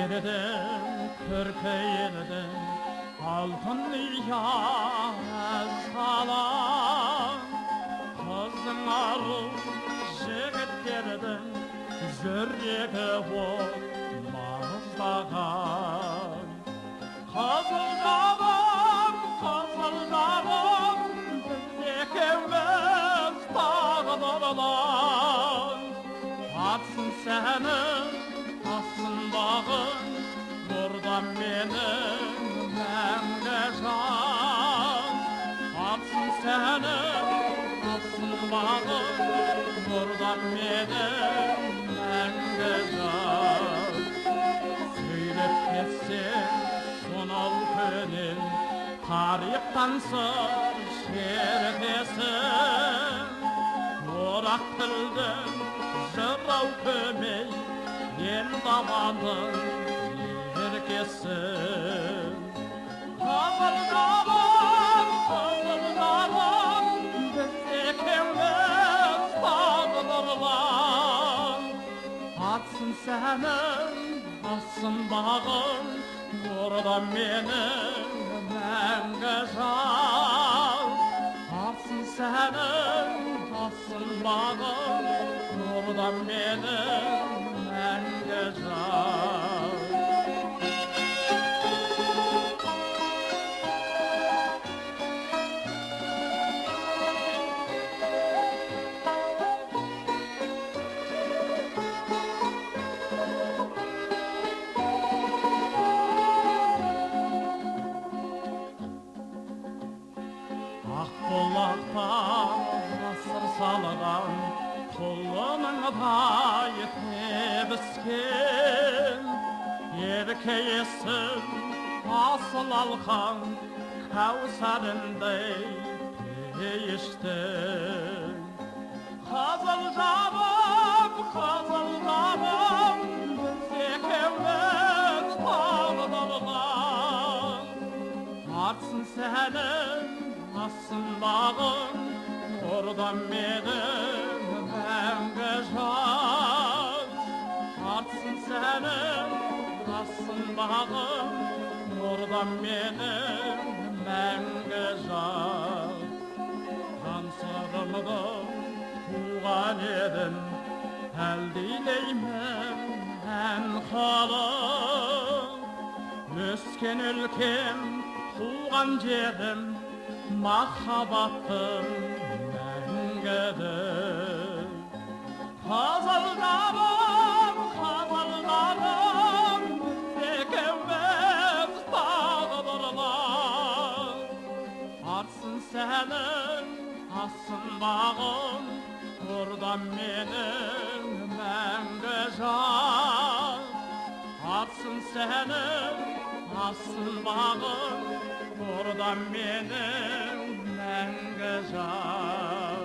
Yerden körpeyirden altın yaz kalan kızın arı jigitlerden жүрегі маздаған қызыл жарым біз екеуміз тағдырдан атсын сені тасын бағын бұрда менің мәңгі жан атсын сені тасын бағын бұрда менің мәңгі жан сөйлеп кетсең сонау көне тарихтан сыр шертесің орақ тілдің жырау көмей ел табаның еркесің қызыл жарым біз екеуміз тағдырлан атсын сенің атсын бағың орда менің мәңгі жан атсын сенің атсын бағың орда менің мәңгі жан Ақбұлақта ғасыр салған құлының бай тебіскен еркейсің асыл алқан кәусарындай пейіштің қызыл жарым біз екеуміз тағдырлан атсын сенің атсын бағың орда менің мәңгі жан атсын сенің атсын бағың орда менің мәңгі жан жан сырымды туған едім әлдилеймін ән қылып өскен өлкем туған жерім махаббаттың мәңгіdir қызыл жарым екеуміз тағдырлан атсын сенің атсын бағың орда менің мәңгі жан атсын сенің атсын бағың орда менің мәңгі жан